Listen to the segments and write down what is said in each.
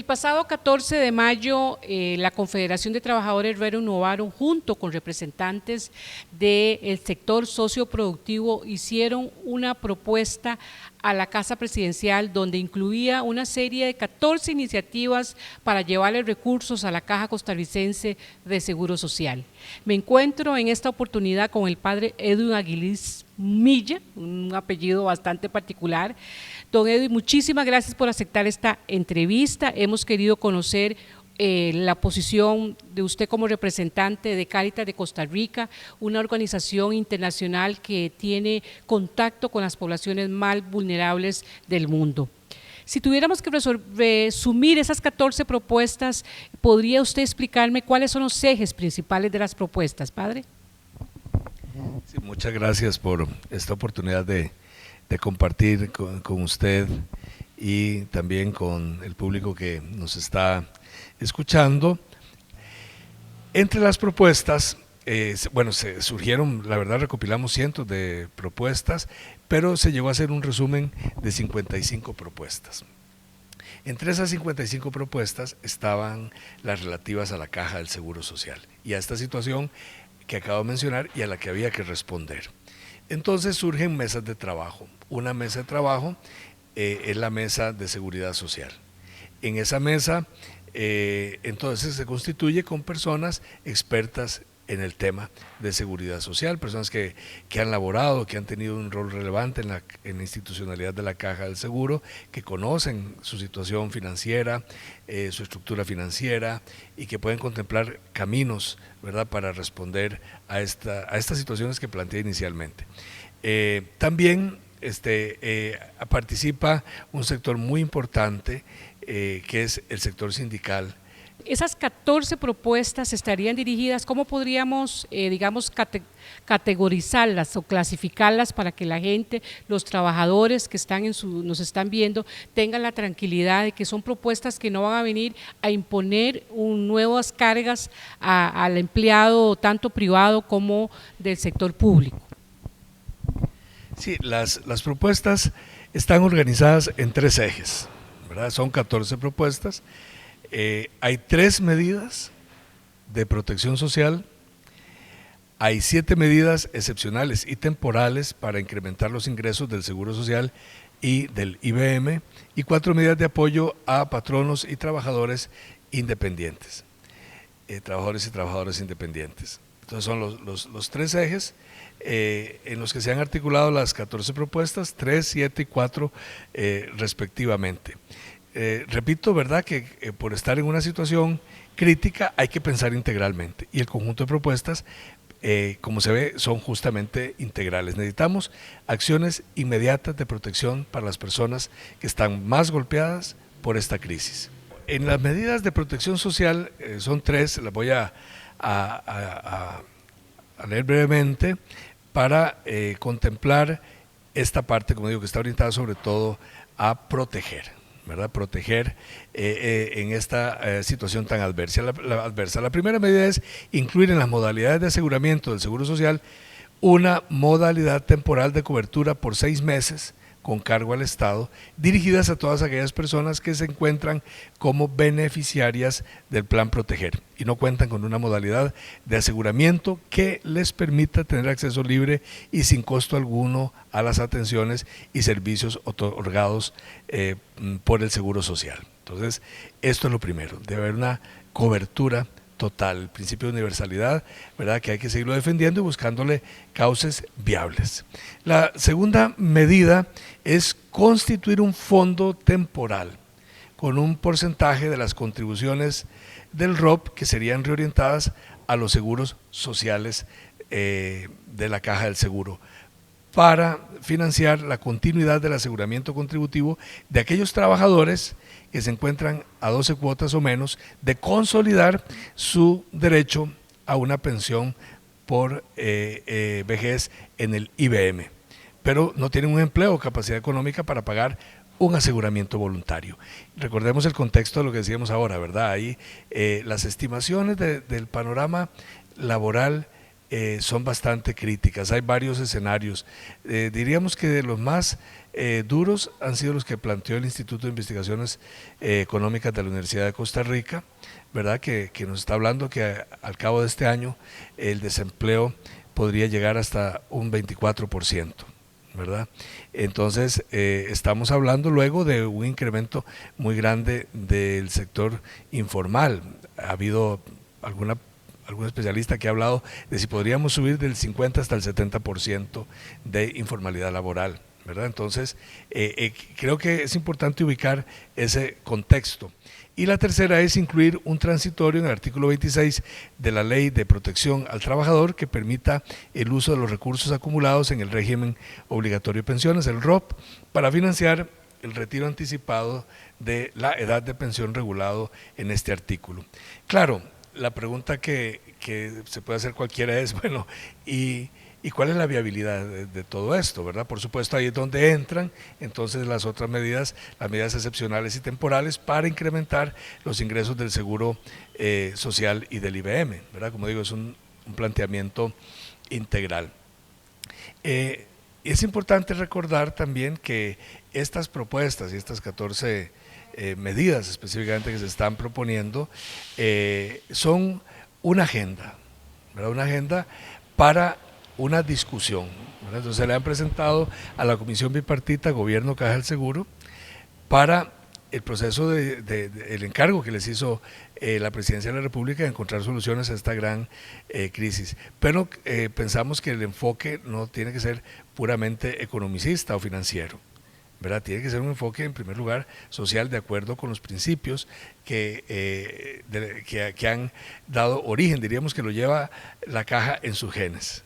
El pasado 14 de mayo, la Confederación de Trabajadores Renovaron, junto con representantes del sector socioproductivo, hicieron una propuesta a la Casa Presidencial donde incluía una serie de 14 iniciativas para llevarle recursos a la Caja Costarricense de Seguro Social. Me encuentro en esta oportunidad con el padre Edwin Aguilis Milla, un apellido bastante particular. Don Edwin, muchísimas gracias por aceptar esta entrevista. Hemos querido conocer la posición de usted como representante de Cáritas de Costa Rica, una organización internacional que tiene contacto con las poblaciones más vulnerables del mundo. Si tuviéramos que resumir esas 14 propuestas, ¿podría usted explicarme cuáles son los ejes principales de las propuestas, padre? Sí, muchas gracias por esta oportunidad de compartir con usted y también con el público que nos está escuchando. Entre las propuestas, se surgieron, la verdad recopilamos cientos de propuestas, pero se llegó a hacer un resumen de 55 propuestas. Entre esas 55 propuestas estaban las relativas a la Caja del Seguro Social y a esta situación que acabo de mencionar y a la que había que responder. Entonces surgen mesas de trabajo. Una mesa de trabajo es la mesa de seguridad social. En esa mesa entonces se constituye con personas expertas en el tema de seguridad social, personas que han laborado, que han tenido un rol relevante en la institucionalidad de la Caja del Seguro, que conocen su situación financiera, su estructura financiera y que pueden contemplar caminos, ¿verdad?, para responder a estas situaciones que planteé inicialmente. También participa un sector muy importante que es el sector sindical. Esas 14 propuestas estarían dirigidas, ¿cómo podríamos, categorizarlas o clasificarlas para que la gente, los trabajadores que nos están viendo, tengan la tranquilidad de que son propuestas que no van a venir a imponer nuevas cargas al empleado tanto privado como del sector público? Sí, las propuestas están organizadas en 3 ejes, ¿verdad? Son 14 propuestas. Hay 3 medidas de protección social, hay 7 medidas excepcionales y temporales para incrementar los ingresos del Seguro Social y del IBM y 4 medidas de apoyo a patronos y trabajadores independientes, trabajadores y trabajadoras independientes. Entonces son los 3 ejes en los que se han articulado las 14 propuestas, 3, 7 y 4 respectivamente. Repito, ¿verdad?, que por estar en una situación crítica hay que pensar integralmente y el conjunto de propuestas, como se ve, son justamente integrales. Necesitamos acciones inmediatas de protección para las personas que están más golpeadas por esta crisis. En las medidas de protección social son 3, las voy a leer brevemente para contemplar esta parte, como digo, que está orientada sobre todo a proteger, ¿verdad? Proteger en esta situación tan adversa. La primera medida es incluir en las modalidades de aseguramiento del Seguro Social una modalidad temporal de cobertura por 6 meses con cargo al Estado, dirigidas a todas aquellas personas que se encuentran como beneficiarias del Plan Proteger y no cuentan con una modalidad de aseguramiento que les permita tener acceso libre y sin costo alguno a las atenciones y servicios otorgados por el Seguro Social. Entonces, esto es lo primero, debe haber una cobertura total, el principio de universalidad, ¿verdad?, que hay que seguirlo defendiendo y buscándole cauces viables. La segunda medida es constituir un fondo temporal con un porcentaje de las contribuciones del ROP que serían reorientadas a los seguros sociales de la Caja del Seguro para financiar la continuidad del aseguramiento contributivo de aquellos trabajadores que se encuentran a 12 cuotas o menos de consolidar su derecho a una pensión por vejez en el IBM, pero no tienen un empleo o capacidad económica para pagar un aseguramiento voluntario. Recordemos el contexto de lo que decíamos ahora, ¿verdad? Ahí las estimaciones del panorama laboral son bastante críticas. Hay varios escenarios. Diríamos que de los más duros han sido los que planteó el Instituto de Investigaciones Económicas de la Universidad de Costa Rica, ¿verdad? Que nos está hablando que al cabo de este año el desempleo podría llegar hasta un 24%. ¿Verdad? Entonces estamos hablando luego de un incremento muy grande del sector informal. Ha habido algún especialista que ha hablado de si podríamos subir del 50 hasta el 70% de informalidad laboral, ¿verdad? Entonces creo que es importante ubicar ese contexto. Y la tercera es incluir un transitorio en el artículo 26 de la Ley de Protección al Trabajador que permita el uso de los recursos acumulados en el régimen obligatorio de pensiones, el ROP, para financiar el retiro anticipado de la edad de pensión regulado en este artículo. Claro, la pregunta que se puede hacer cualquiera es, bueno, ¿y cuál es la viabilidad de todo esto, verdad? Por supuesto, ahí es donde entran entonces las otras medidas, las medidas excepcionales y temporales para incrementar los ingresos del Seguro Social y del IBM, ¿verdad? Como digo, es un planteamiento integral. Es importante recordar también que estas propuestas y estas 14 medidas específicamente que se están proponiendo son una agenda, ¿verdad? Una agenda para una discusión, ¿verdad? Entonces se le han presentado a la Comisión Bipartita, Gobierno, Caja del Seguro, para el proceso el encargo que les hizo la Presidencia de la República de encontrar soluciones a esta gran crisis. Pero pensamos que el enfoque no tiene que ser puramente economicista o financiero, ¿verdad? Tiene que ser un enfoque, en primer lugar, social, de acuerdo con los principios que han dado origen, diríamos que lo lleva la Caja en sus genes.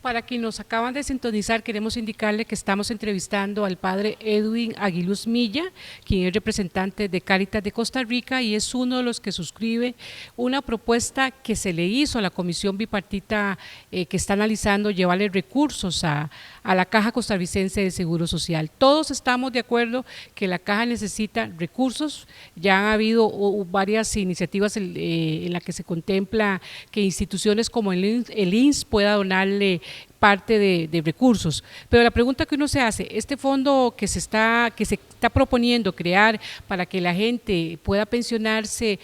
Para quienes nos acaban de sintonizar, queremos indicarle que estamos entrevistando al padre Edwin Aguiluz Milla, quien es representante de Cáritas de Costa Rica y es uno de los que suscribe una propuesta que se le hizo a la Comisión Bipartita que está analizando llevarle recursos a la Caja Costarricense de Seguro Social. Todos estamos de acuerdo que la Caja necesita recursos, ya han habido varias iniciativas en las que se contempla que instituciones como el INSS pueda donarle parte de recursos, pero la pregunta que uno se hace, este fondo que se está proponiendo crear para que la gente pueda pensionarse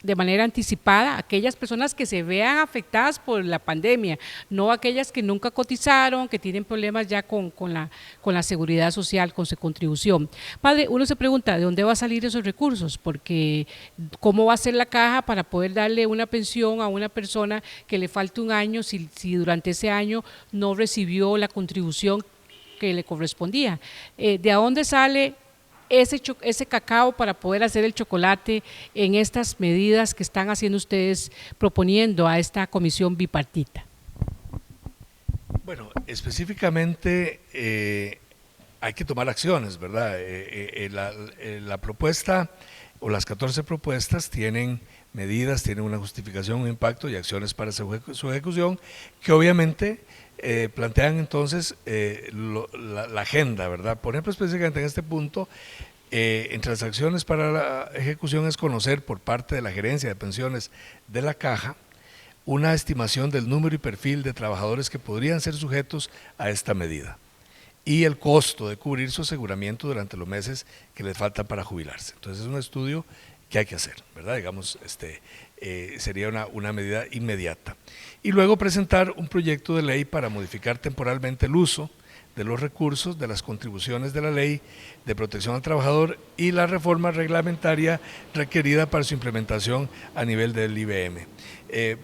de manera anticipada, aquellas personas que se vean afectadas por la pandemia, no aquellas que nunca cotizaron, que tienen problemas ya con la seguridad social, con su contribución. Padre, uno se pregunta, ¿de dónde va a salir esos recursos? Porque ¿cómo va a ser la Caja para poder darle una pensión a una persona que le falte un año si durante ese año no recibió la contribución que le correspondía? ¿De dónde sale ese cacao para poder hacer el chocolate en estas medidas que están haciendo ustedes proponiendo a esta comisión bipartita? Bueno, específicamente hay que tomar acciones, ¿verdad? La propuesta o las 14 propuestas tienen medidas, tienen una justificación, un impacto y acciones para su ejecución que obviamente plantean entonces la agenda, ¿verdad? Por ejemplo, específicamente en este punto, entre las acciones para la ejecución es conocer por parte de la Gerencia de Pensiones de la Caja una estimación del número y perfil de trabajadores que podrían ser sujetos a esta medida y el costo de cubrir su aseguramiento durante los meses que les faltan para jubilarse. Entonces es un estudio que hay que hacer, ¿verdad? Digamos, sería una medida inmediata. Y luego presentar un proyecto de ley para modificar temporalmente el uso de los recursos de las contribuciones de la Ley de Protección al Trabajador y la reforma reglamentaria requerida para su implementación a nivel del IBM.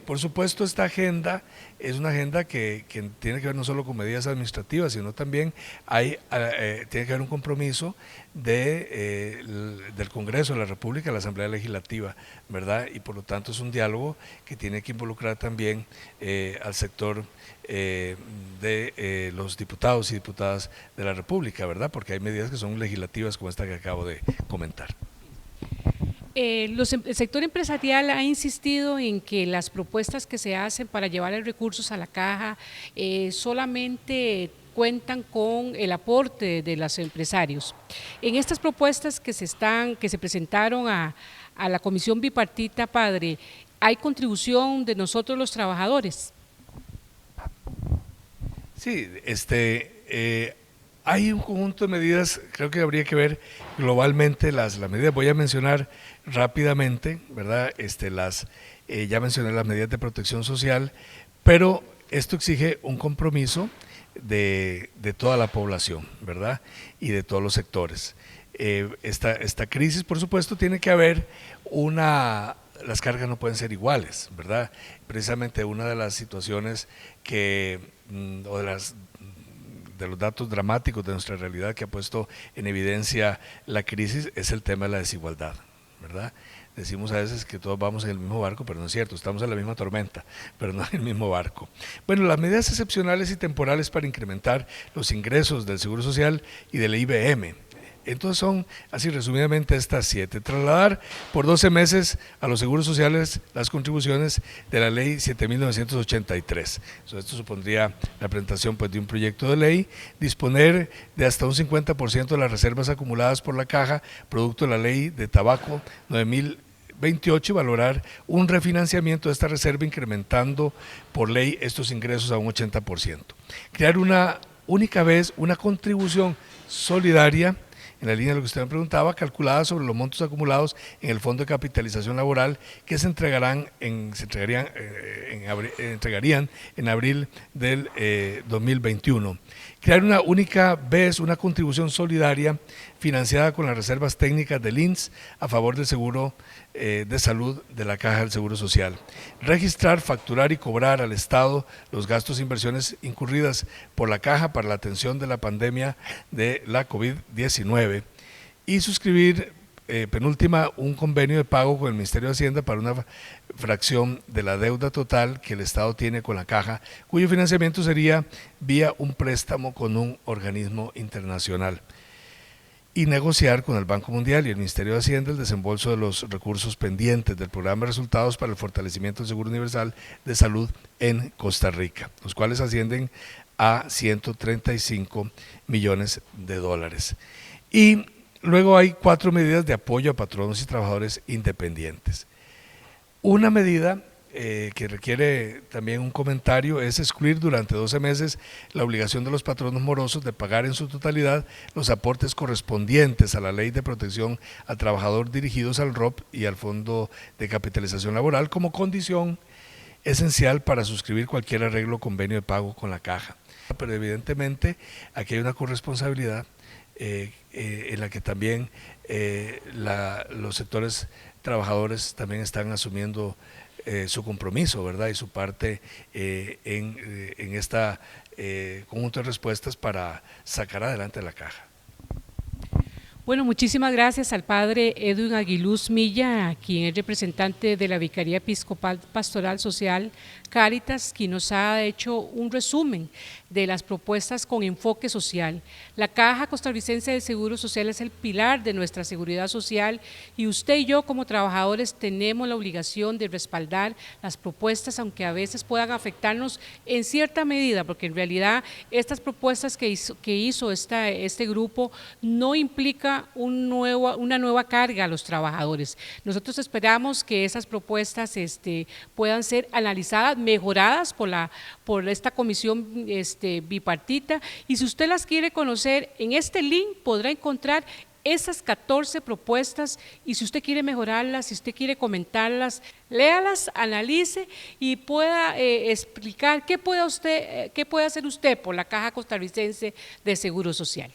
Por supuesto, esta agenda es una agenda que tiene que ver no solo con medidas administrativas, sino también tiene que haber un compromiso del Congreso de la República, de la Asamblea Legislativa, ¿verdad? Y por lo tanto es un diálogo que tiene que involucrar también al sector de los diputados y diputadas de la República, ¿verdad? Porque hay medidas que son legislativas como esta que acabo de comentar. El sector empresarial ha insistido en que las propuestas que se hacen para llevar recursos a la Caja solamente cuentan con el aporte de los empresarios. En estas propuestas que se presentaron a la Comisión Bipartita, padre, ¿hay contribución de nosotros los trabajadores? Sí, hay un conjunto de medidas, creo que habría que ver globalmente las medidas. Voy a mencionar rápidamente, ¿verdad? Ya mencioné las medidas de protección social, pero esto exige un compromiso de toda la población, ¿verdad? Y de todos los sectores. Esta crisis, por supuesto, tiene que haber las cargas no pueden ser iguales, ¿verdad? Precisamente una de las situaciones o de los datos dramáticos de nuestra realidad que ha puesto en evidencia la crisis es el tema de la desigualdad, ¿verdad? Decimos a veces que todos vamos en el mismo barco, pero no es cierto, estamos en la misma tormenta, pero no en el mismo barco. Bueno, las medidas excepcionales y temporales para incrementar los ingresos del Seguro Social y del IBM. Entonces son, así resumidamente, estas 7. Trasladar por 12 meses a los seguros sociales las contribuciones de la ley 7.983. Esto supondría la presentación de un proyecto de ley. Disponer de hasta un 50% de las reservas acumuladas por la caja, producto de la ley de tabaco 9.028, y valorar un refinanciamiento de esta reserva incrementando por ley estos ingresos a un 80%. Crear una única vez una contribución solidaria en la línea de lo que usted me preguntaba, calculada sobre los montos acumulados en el Fondo de Capitalización Laboral que se entregarían en abril del 2021. Crear una única vez una contribución solidaria financiada con las reservas técnicas del INSS a favor del seguro de salud de la Caja del Seguro Social. Registrar, facturar y cobrar al Estado los gastos e inversiones incurridas por la Caja para la atención de la pandemia de la COVID-19 y suscribir, penúltima, un convenio de pago con el Ministerio de Hacienda para una fracción de la deuda total que el Estado tiene con la Caja, cuyo financiamiento sería vía un préstamo con un organismo internacional, y negociar con el Banco Mundial y el Ministerio de Hacienda el desembolso de los recursos pendientes del programa de resultados para el fortalecimiento del Seguro Universal de Salud en Costa Rica, los cuales ascienden a 135 millones de dólares. Y luego hay 4 medidas de apoyo a patronos y trabajadores independientes. Una medida que requiere también un comentario es excluir durante 12 meses la obligación de los patronos morosos de pagar en su totalidad los aportes correspondientes a la Ley de Protección al Trabajador dirigidos al ROP y al Fondo de Capitalización Laboral como condición esencial para suscribir cualquier arreglo o convenio de pago con la Caja. Pero evidentemente aquí hay una corresponsabilidad en la que también los sectores trabajadores también están asumiendo su compromiso, ¿verdad? Y su parte en esta conjunto de respuestas para sacar adelante la Caja. Bueno, muchísimas gracias al padre Edwin Aguiluz Milla, quien es representante de la Vicaría Episcopal Pastoral Social Cáritas, quien nos ha hecho un resumen de las propuestas con enfoque social. La Caja Costarricense de Seguro Social es el pilar de nuestra seguridad social y usted y yo como trabajadores tenemos la obligación de respaldar las propuestas, aunque a veces puedan afectarnos en cierta medida, porque en realidad estas propuestas que hizo este grupo no implica una nueva carga a los trabajadores. Nosotros esperamos que esas propuestas puedan ser analizadas, mejoradas por esta comisión bipartita, y si usted las quiere conocer, en este link podrá encontrar esas 14 propuestas, y si usted quiere mejorarlas, si usted quiere comentarlas, léalas, analice y pueda explicar qué puede hacer usted por la Caja Costarricense de Seguro Social.